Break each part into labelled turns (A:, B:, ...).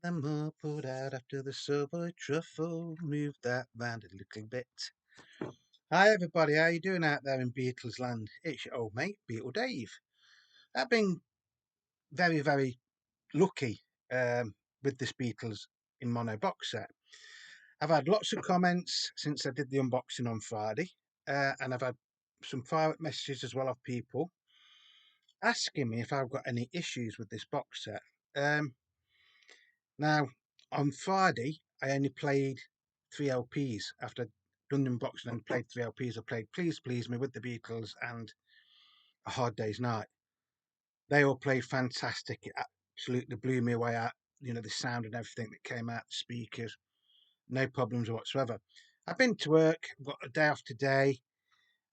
A: The more pulled out after the silver truffle. Move that band a little bit. Hi everybody, how you doing out there in Beatles land? It's your old mate, Beatle Dave. I've been very lucky with this Beatles in Mono box set. I've had lots of comments since I did the unboxing on Friday, and I've had some private messages as well of people asking me if I've got any issues with this box set. Now, on Friday, I only played 3 LPs. After I'd done the unboxing and played 3 LPs, I played Please Please Me with the Beatles and A Hard Day's Night. They all played fantastic. It absolutely blew me away out, the sound and everything that came out the speakers. No problems whatsoever. I've been to work, I've got a day off today,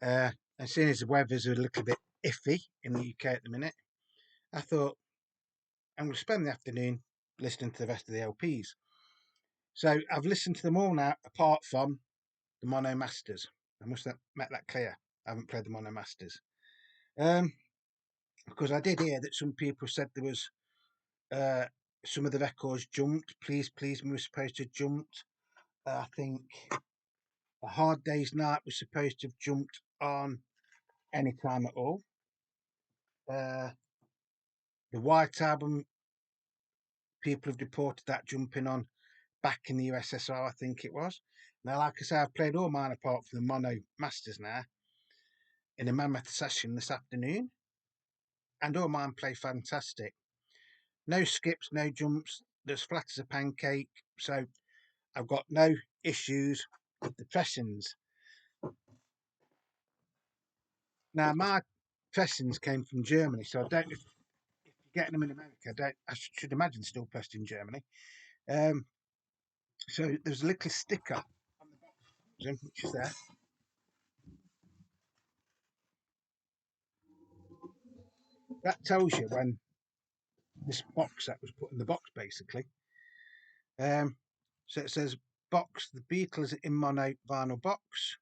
A: and seeing as the weather's a little bit iffy in the UK at the minute, I thought I'm going to spend the afternoon listening to the rest of the LPs. So I've listened to them all now, apart from the Mono Masters. I must have made that clear. I haven't played the Mono Masters. Because I did hear that some people said there was uh, some of the records jumped. Please Please Me was supposed to have jumped. I think A Hard Day's Night was supposed to have jumped on Any Time at All. The White Album, people have reported that jumping on back in the USSR, I think it was. Now, like I say, I've played all mine apart from the Mono Masters now in a mammoth session this afternoon, and all mine play fantastic. No skips, no jumps, they're as flat as a pancake, so I've got no issues with the pressings. Now, my pressings came from Germany, so I don't know if you're getting them in America. I should imagine still pressed in Germany. Um, so there's a little sticker on the box, which is there. That tells you when this box set was put in the box, basically. Um, so it says box, the Beatles in Mono vinyl box,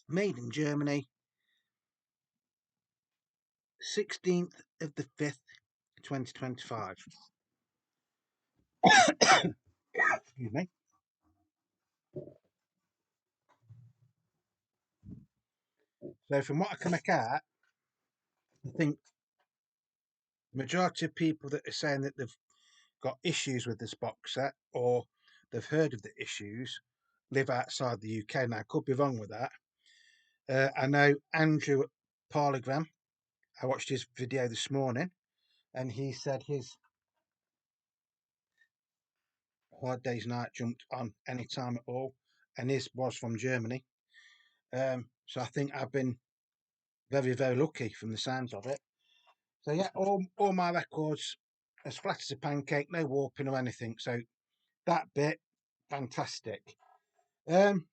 A: made in Germany, 16th of the 5th, 2025. Excuse me. So from what I can make out, I think the majority of people that are saying that they've got issues with this box set or they've heard of the issues live outside the UK. Now, I could be wrong with that. I know Andrew at Parlogram, I watched his video this morning, and he said his Hard Day's Night jumped on Any Time at All, and his was from Germany. So I think I've been very lucky from the sounds of it. So yeah, all my records as flat as a pancake, no warping or anything. So that bit, fantastic. Um,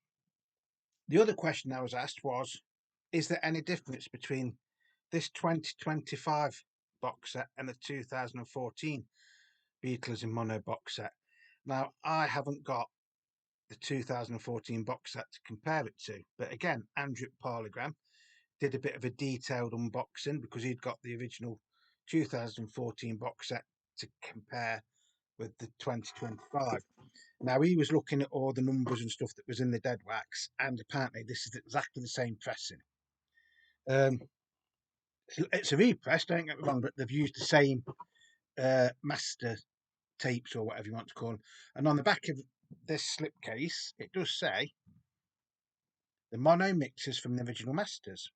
A: the other question I was asked was, is there any difference between this 2025 box set and the 2014 Beatles in Mono box set? Now, I haven't got the 2014 box set to compare it to, but again, Andrew at Parlogram did a bit of a detailed unboxing because he'd got the original 2014 box set to compare with the 2025. Now, he was looking at all the numbers and stuff that was in the dead wax, and apparently this is exactly the same pressing. Um, it's a repress, don't get me wrong, but they've used the same master tapes or whatever you want to call them. And on the back of this slipcase, it does say the mono mixes from the original masters.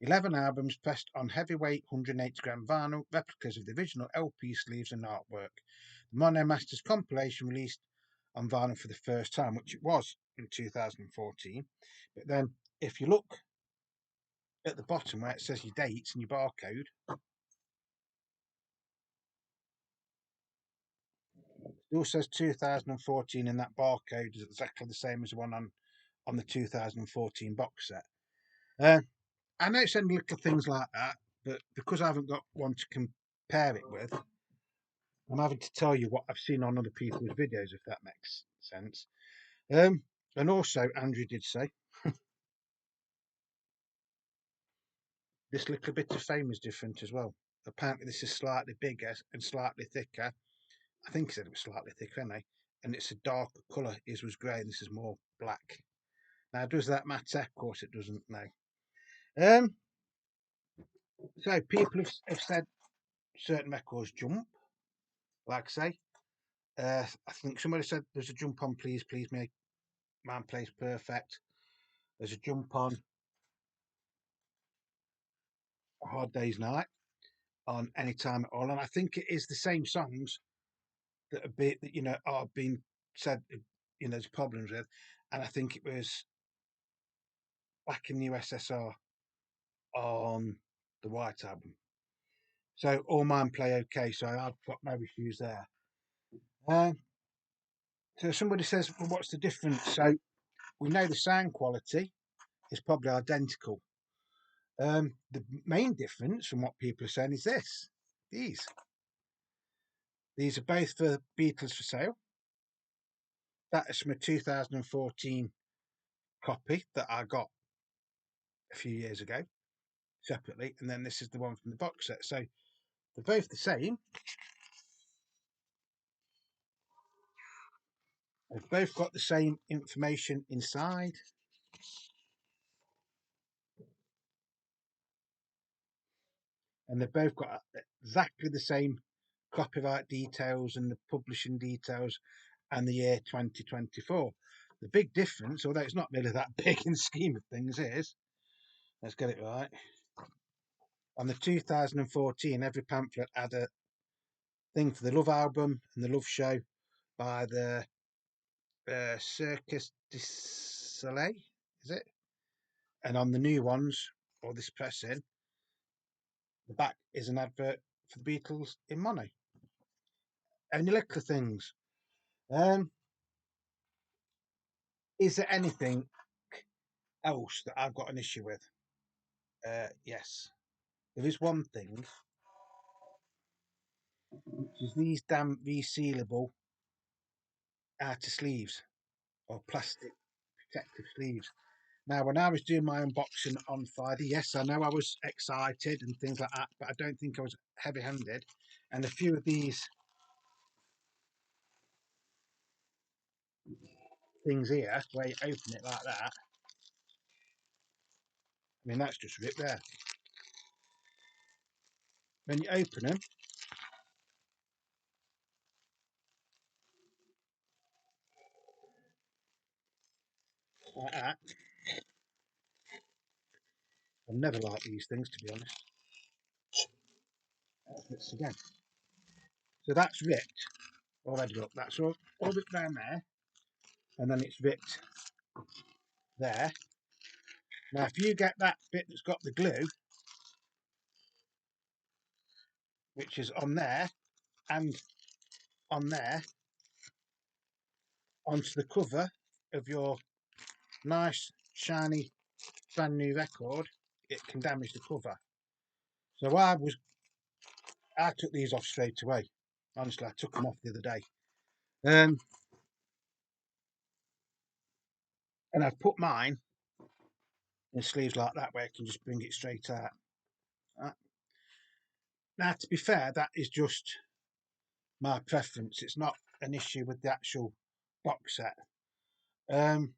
A: 11 albums pressed on heavyweight 180-gram vinyl, replicas of the original LP sleeves and artwork. The Mono Masters compilation released on vinyl for the first time, which it was in 2014. But then, if you look at the bottom where it says your dates and your barcode, it all says 2014, and that barcode is exactly the same as the one on the 2014 box set. I know it's only little things like that, but because I haven't got one to compare it with, I'm having to tell you what I've seen on other people's videos, if that makes sense. And also, Andrew did say this little bit of fame is different as well. Apparently, this is slightly bigger and slightly thicker I think he said it was slightly thicker anyway, and it's a darker colour. His was grey, and this is more black. Now, does that matter? Of course, it doesn't. No. Um, so people have said certain records jump. Like I say, I think somebody said there's a jump on Please Please Me, Man Plays Perfect. There's a jump on A Hard Day's Night, on Any Time at All, and I think it is the same songs that are being said. There's problems with, and I think it was back in the USSR on the White Album. So all mine play okay, so I've got no issues there. Um, so somebody says, well, what's the difference? So we know the sound quality is probably identical. The main difference from what people are saying is this. These. These are both for Beatles for Sale. That is from a 2014 copy that I got a few years ago separately, and then this is the one from the box set. So they're both the same. They've both got the same information inside. And they've both got exactly the same copyright details and the publishing details and the year 2024. The big difference, although it's not really that big in the scheme of things, is, let's get it right, on the 2014, every pamphlet had a thing for the Love album and the Love show by the Circus du Soleil, is it? And on the new ones, or this pressing, the back is an advert for the Beatles in mono. Only little things. Um, is there anything else that I've got an issue with? Yes. There is one thing, which is these damn resealable outer sleeves or plastic protective sleeves. Now, when I was doing my unboxing on Friday, yes, I know I was excited and things like that, but I don't think I was heavy-handed. And a few of these things here, where you open it like that, I mean, that's just ripped there. When you open them, like that, I've never liked these things, to be honest. That's again. So that's ripped already. Look, that's all ripped down there, and then it's ripped there. Now, if you get that bit that's got the glue, which is on there and on there, onto the cover of your nice, shiny, brand new record, it can damage the cover. So I took these off straight away. Honestly, I took them off the other day. And I've put mine in sleeves like that where I can just bring it straight out. Now, to be fair, that is just my preference. It's not an issue with the actual box set. Um,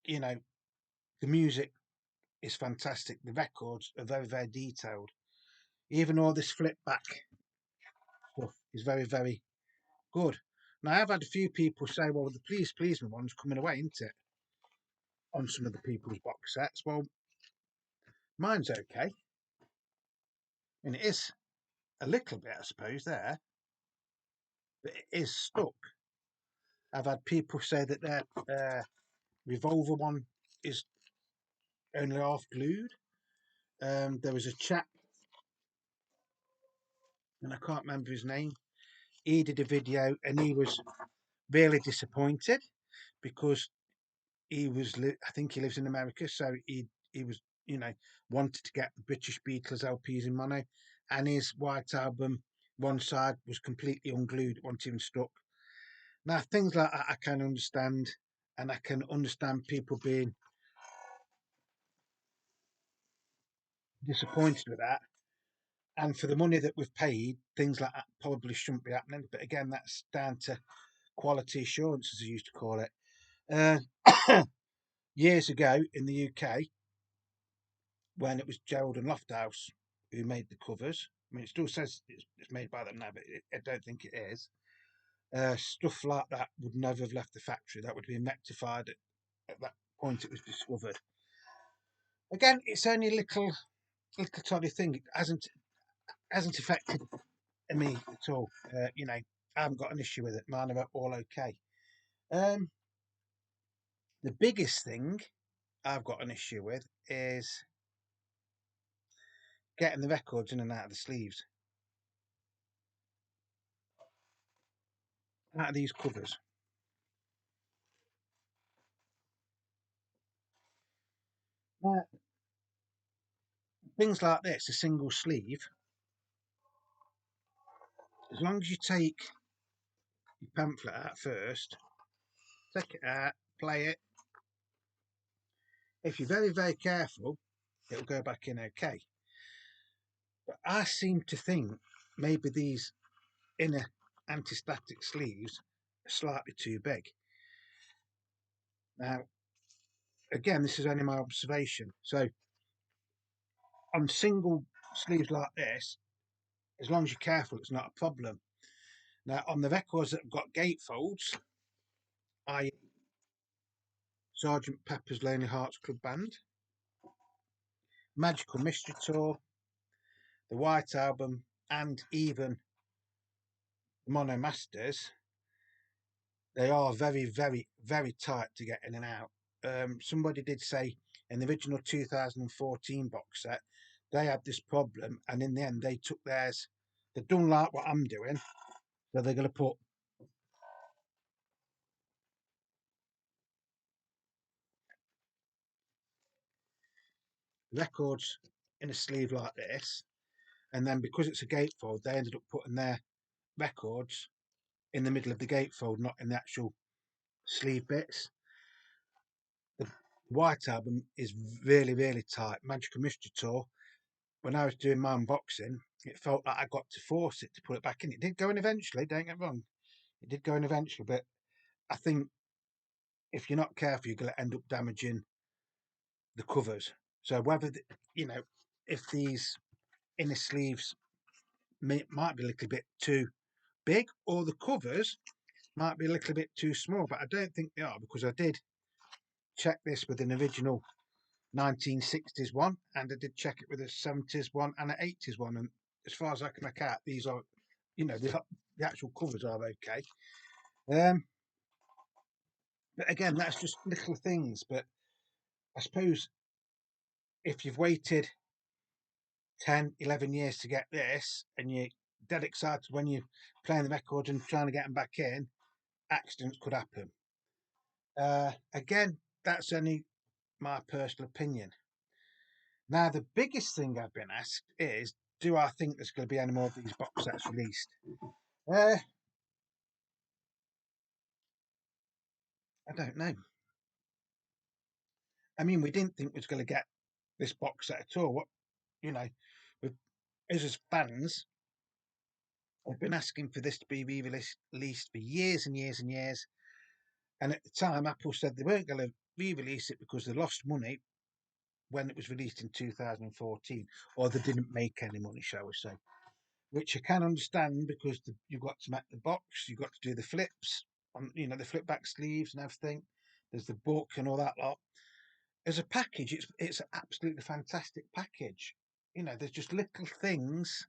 A: you know, the music is fantastic. The records are very, very detailed. Even all this flip back stuff is very, very good. Now, I've had a few people say, well, the Please Please Me one's coming away, isn't it? On some of the people's box sets. Well, mine's okay. And it is a little bit, I suppose, there, but it is stuck. I've had people say that their Revolver one is only half glued. There was a chap, and I can't remember his name. He did a video, and he was really disappointed because I think he lives in America, so he was wanted to get the British Beatles LPs in mono, and his White Album one side was completely unglued, it wasn't even stuck. Now things like that I can understand, and I can understand people being disappointed with that. And for the money that we've paid, things like that probably shouldn't be happening. But again, that's down to quality assurance, as they used to call it. Years ago in the UK, when it was Gerald and Lofthouse who made the covers, I mean, it still says it's made by them now, but I don't think it is. Stuff like that would never have left the factory. That would have been rectified at that point it was discovered. Again, it's only a little tiny thing. It hasn't affected me at all. I haven't got an issue with it. Mine are all okay. Um, the biggest thing I've got an issue with is getting the records in and out of the sleeves, out of these covers. Now, things like this, a single sleeve, as long as you take your pamphlet out first, take it out, play it. If you're very, very careful, it'll go back in okay. But I seem to think maybe these inner anti-static sleeves are slightly too big. Now, again, this is only my observation. So on single sleeves like this, as long as you're careful, it's not a problem. Now, on the records that have got gatefolds, i.e. Sergeant Pepper's Lonely Hearts Club Band, Magical Mystery Tour, the White Album, and even the Mono Masters, they are very, very, very tight to get in and out. Somebody did say in the original 2014 box set, they had this problem, and in the end, they took theirs. They've done like what I'm doing, so they're going to put records in a sleeve like this, and then because it's a gatefold, they ended up putting their records in the middle of the gatefold, not in the actual sleeve bits. The White Album is really, really tight. Magical Mystery Tour, when I was doing my unboxing, it felt like I got to force it to put it back in. It did go in eventually, don't get me wrong. It did go in eventually, but I think if you're not careful, you're going to end up damaging the covers. So whether, if these inner sleeves might be a little bit too big, or the covers might be a little bit too small, but I don't think they are, because I did check this with an original 1960s one, and I did check it with a 70s one and an 80s one, and as far as I can make out, these are, the actual covers are okay. But again, that's just little things. But I suppose if you've waited 10, 11 years to get this, and you're dead excited when you're playing the records and trying to get them back in, accidents could happen. Again, that's only my personal opinion. Now, the biggest thing I've been asked is, do I think there's going to be any more of these box sets released? Uh, I don't know. I mean, we didn't think we was going to get this box set at all. What, you know, with us as fans, I've been asking for this to be re-released for years and years and years. And at the time, Apple said they weren't going to re-release it because they lost money when it was released in 2014, or they didn't make any money, shall we say. Which I can understand, because you've got to make the box, you've got to do the flips on, the flip back sleeves and everything. There's the book and all that lot. As a package, it's an absolutely fantastic package. There's just little things,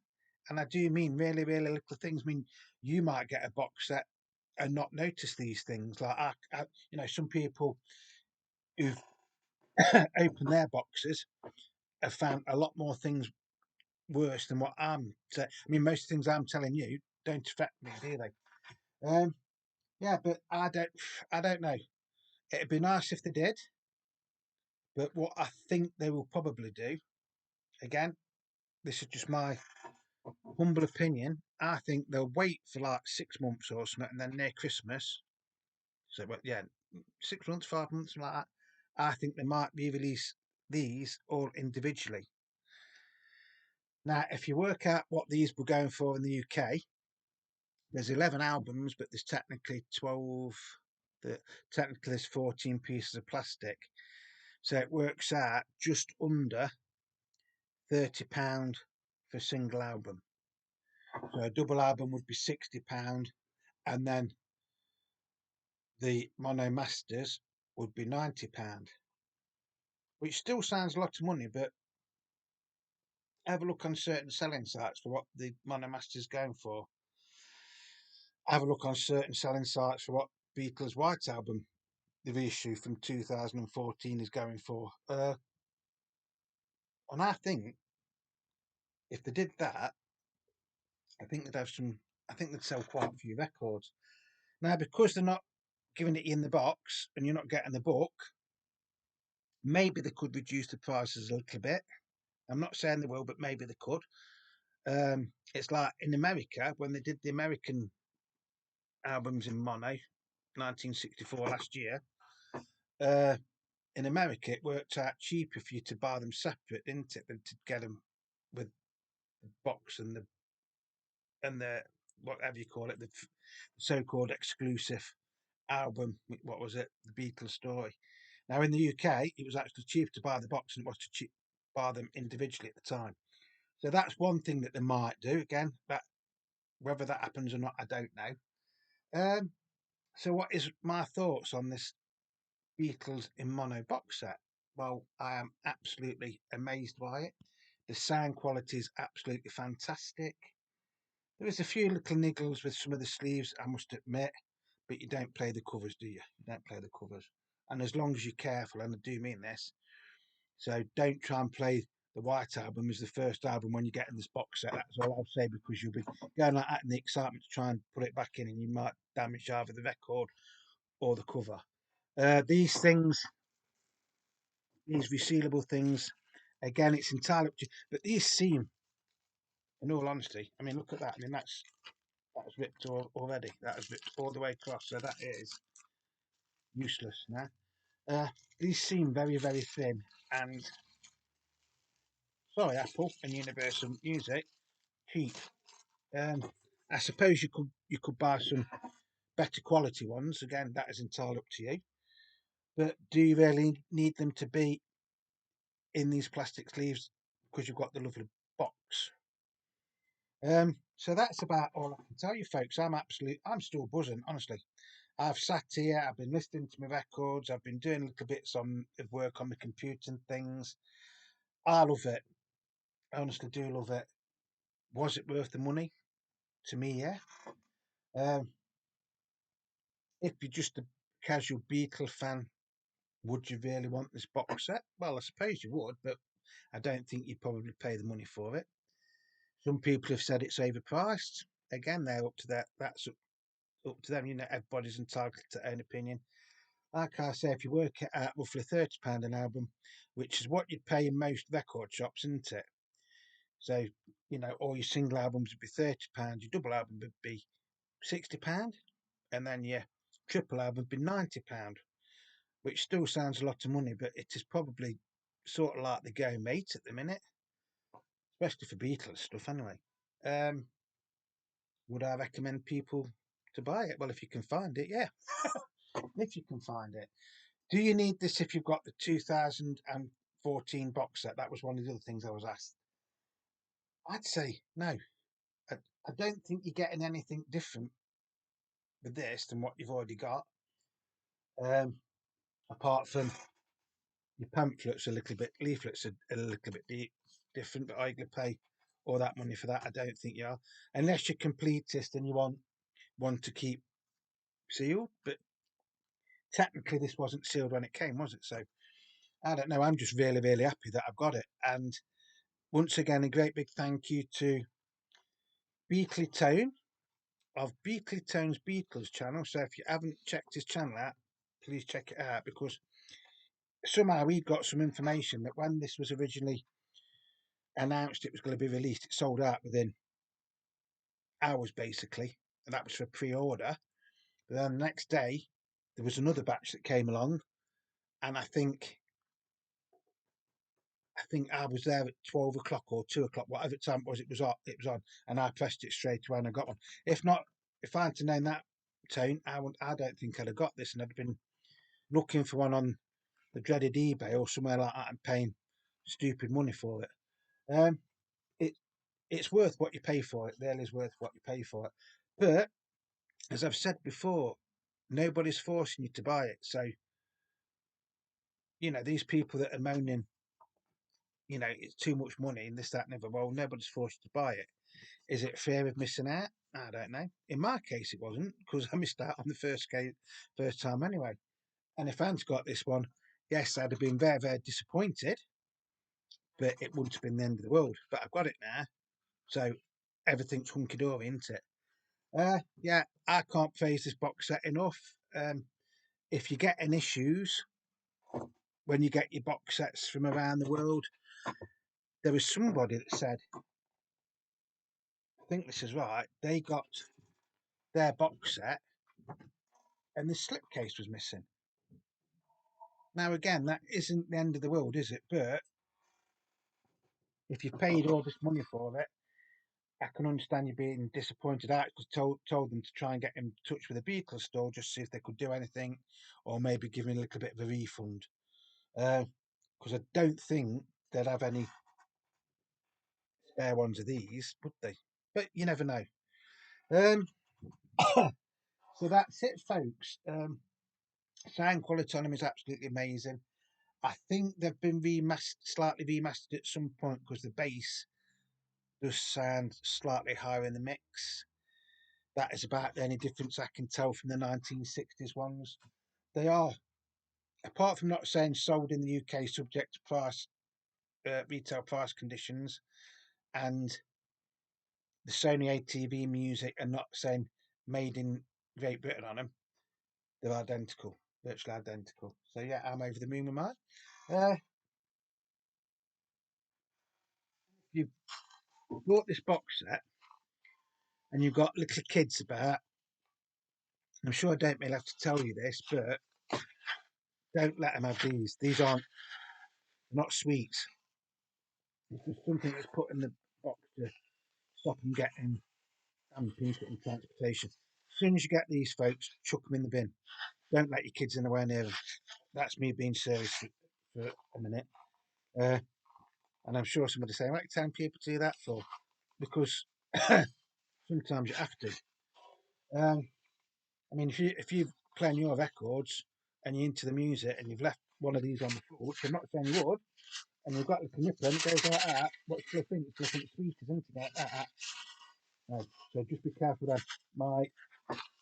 A: and I do mean really, really little things. I mean, you might get a box set and not notice these things. Like some people who've opened their boxes have found a lot more things worse than what I'm saying. I mean, most things I'm telling you don't affect me, do they? Yeah, but I don't know. It'd be nice if they did, but what I think they will probably do, again, this is just my humble opinion. I think they'll wait for like 6 months or something, and then near Christmas. So, but yeah, 6 months, 5 months, something like that. I think they might re-release these all individually. Now, if you work out what these were going for in the UK, there's 11 albums, but there's technically 12. Technically, there's 14 pieces of plastic, so it works out just under £30 for a single album. So a double album would be £60, and then the mono masters would be £90, which still sounds a lot of money, but have a look on certain selling sites for what the mono masters going for. Have a look on certain selling sites for what Beatles' White Album, the reissue from 2014, is going for. And I think if they did that, I think they'd have some. I think they'd sell quite a few records. Now, because they're not giving it in the box and you're not getting the book, maybe they could reduce the prices a little bit. I'm not saying they will, but maybe they could. It's like in America when they did the American albums in mono, 1964 last year. Uh, in America, it worked out cheaper for you to buy them separate, didn't it, than to get them with the box and the whatever you call it, the so-called exclusive album. What was it? The Beatles story. Now in the UK, it was actually cheaper to buy the box than it was to buy them individually at the time. So that's one thing that they might do. Again, that whether that happens or not, I don't know. So what is my thoughts on this Beatles in Mono box set? Well, I am absolutely amazed by it. The sound quality is absolutely fantastic. There is a few little niggles with some of the sleeves, I must admit, but you don't play the covers, do you? You don't play the covers. And as long as you're careful, and I do mean this, so don't try and play the White Album as the first album when you get in this box set. That's all I'll say, because you'll be going like that in the excitement to try and put it back in, and you might damage either the record or the cover. These things, these resealable things, again, it's entirely up to you. But these seem, in all honesty, I mean, look at that. I mean, that's ripped already. That is ripped all the way across. So that is useless now. These seem very, very thin. And sorry, Apple and Universal Music, cheap. Um, I suppose you could buy some better quality ones. Again, that is entirely up to you. But do you really need them to be in these plastic sleeves because you've got the lovely box? So that's about all I can tell you, folks. I'm still buzzing, honestly. I've sat here, I've been listening to my records, I've been doing little bits of work on the computer and things. I love it. I honestly do love it. Was it worth the money? To me, yeah. Um, if you're just a casual Beatle fan, would you really want this box set? Well, I suppose you would, but I don't think you'd probably pay the money for it. Some people have said it's overpriced. Again, they're up to that. That's up to them. You know, everybody's entitled to their own opinion. Like I say, if you work it out, roughly £30 an album, which is what you'd pay in most record shops, isn't it? So, you know, all your single albums would be £30, your double album would be £60, and then your triple album would be £90, which still sounds a lot of money, but it is probably sort of like the go mate at the minute, especially for Beatles stuff anyway. Um, would I recommend people to buy it? Well, if you can find it, yeah, if you can find it. Do you need this if you've got the 2014 box set? That was one of the other things I was asked. I'd say no. I, I don't think you're getting anything different with this than what you've already got. Apart from your pamphlets a little bit, leaflets are a little bit different, but are you going to pay all that money for that? I don't think you are, unless you're completist and you want one to keep sealed. But technically, this wasn't sealed when it came, was it? So I don't know. I'm just really, really happy that I've got it. And once again, a great big thank you to Beatley Tone of Beatley Tone's Beatles channel. So if you haven't checked his channel out, please check it out, because somehow we got some information that when this was originally announced it was going to be released, it sold out within hours basically, and that was for pre-order. But then the next day there was another batch that came along, and I think I think I was there at 12 o'clock or 2 o'clock, whatever time it was. It was on. It was on, and I pressed it straight away and I got one. If not, if I hadn't known that tone, I don't think I'd have got this, and I'd have been looking for one on the dreaded eBay or somewhere like that and paying stupid money for it. Um, it it's worth what you pay for it. Really is worth what you pay for it. But as I've said before, nobody's forcing you to buy it. So these people that are moaning, it's too much money and this, that, and other. Well, nobody's forced you to buy it. Is it fear of missing out? I don't know. In my case, it wasn't because I missed out on the first time anyway. And if I hadn't got this one, yes, I'd have been very, very disappointed, but it wouldn't have been the end of the world. But I've got it now, so everything's hunky dory, isn't it? Yeah, I can't praise this box set enough. If you get any issues when you get your box sets from around the world, there was somebody that said, I think this is right, they got their box set and the slipcase was missing. Now, again, that isn't the end of the world, is it? But if you've paid all this money for it, I can understand you being disappointed. I because told them to try and get in touch with the Beatles store just to see if they could do anything, or maybe give me a little bit of a refund. Because I don't think they'd have any spare ones of these, would they? But you never know. Um, so that's it, folks. Sound quality on them is absolutely amazing. I think they've been slightly remastered at some point because the bass does sound slightly higher in the mix. That is about the only difference I can tell from the 1960s ones. They are, apart from not saying sold in the UK subject to price, retail price conditions, and the Sony ATV music and not saying made in Great Britain on them, they're identical, virtually identical. So yeah, I'm over the moon with mine. Uh, you bought this box set and you've got little kids about. I'm sure I don't really have to tell you this, but don't let them have these. These aren't not sweets. It's just something that's put in the box to stop them getting put in transportation. As soon as you get these, folks, chuck them in the bin. Don't let your kids anywhere near them. That's me being serious for a minute. Uh, and I'm sure somebody saying, "What time people do that for?" Because sometimes you have to. I mean, if you playing your records and you're into the music and you've left one of these on the floor, which I'm not saying you would, and you've got the nipple and it goes like that, what's flipping? It's flipping sweet, isn't it? Like that. No. So just be careful then. My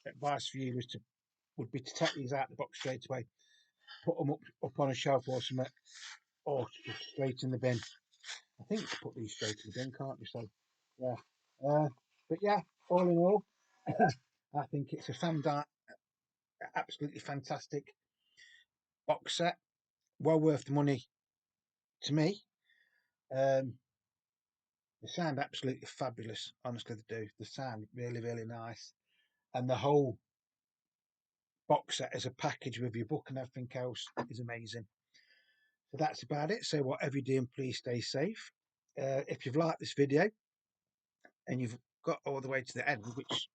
A: advice for you would be to take these out of the box straight away, put them up on a shelf or something, or just straight in the bin. I think you can put these straight in the bin, can't you? So, yeah. But yeah, all in all, I think it's absolutely fantastic box set. Well worth the money to me. Um, they sound absolutely fabulous. Honestly, they do. They sound really, really nice. And the whole box set as a package with your book and everything else is amazing. So that's about it. So whatever you're doing, please stay safe. If you've liked this video and you've got all the way to the end, which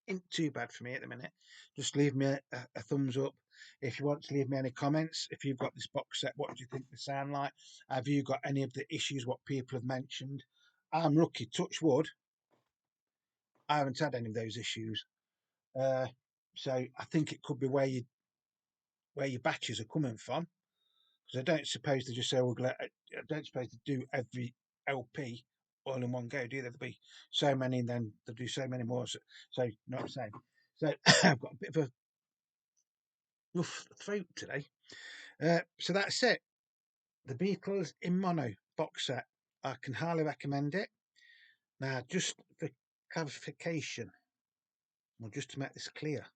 A: isn't too bad for me at the minute, just leave me a thumbs up. If you want to leave me any comments, if you've got this box set, what do you think they sound like? Have you got any of the issues what people have mentioned? I'm lucky, touch wood, I haven't had any of those issues. Uh, so I think it could be where your batches are coming from, because I don't suppose they just say, well, I don't suppose they do every LP all in one go, do they? There'll be so many, and then they'll do so many more. So you know what I'm saying? So I've got a bit of a rough throat today. So that's it. The Beatles in Mono box set. I can highly recommend it. Now, just for clarification, or just to make this clear,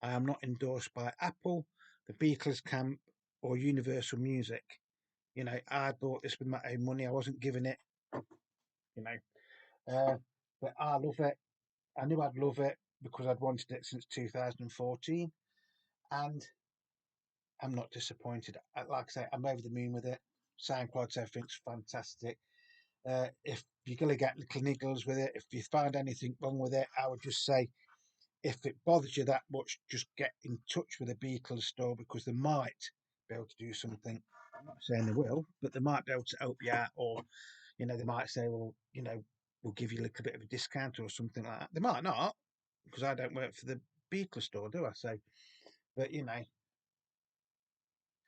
A: I am not endorsed by Apple, the Beatles camp, or Universal Music. I bought this with my own money. I wasn't giving it, you know. But I love it. I knew I'd love it because I'd wanted it since 2014, and I'm not disappointed. Like I say, I'm over the moon with it. sound quality, everything's fantastic. If you're going to get little niggles with it, if you find anything wrong with it, I would just say, if it bothers you that much, just get in touch with the Beatles store, because they might be able to do something. I'm not saying they will, but they might be able to help you out, or they might say, well, we'll give you a little bit of a discount or something like that. They might not, because I don't work for the Beatles store, do I? So, but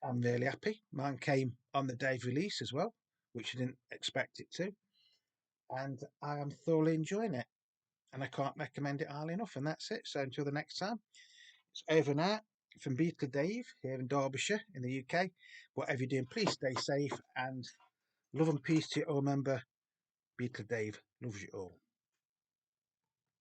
A: I'm really happy. Mine came on the day of release as well, which I didn't expect it to, and I am thoroughly enjoying it. And I can't recommend it highly enough. And that's it. So until the next time, it's over and out from Beatler Dave here in Derbyshire in the UK. Whatever you're doing, please stay safe, and love and peace to you all. Remember, Beatler Dave loves you all.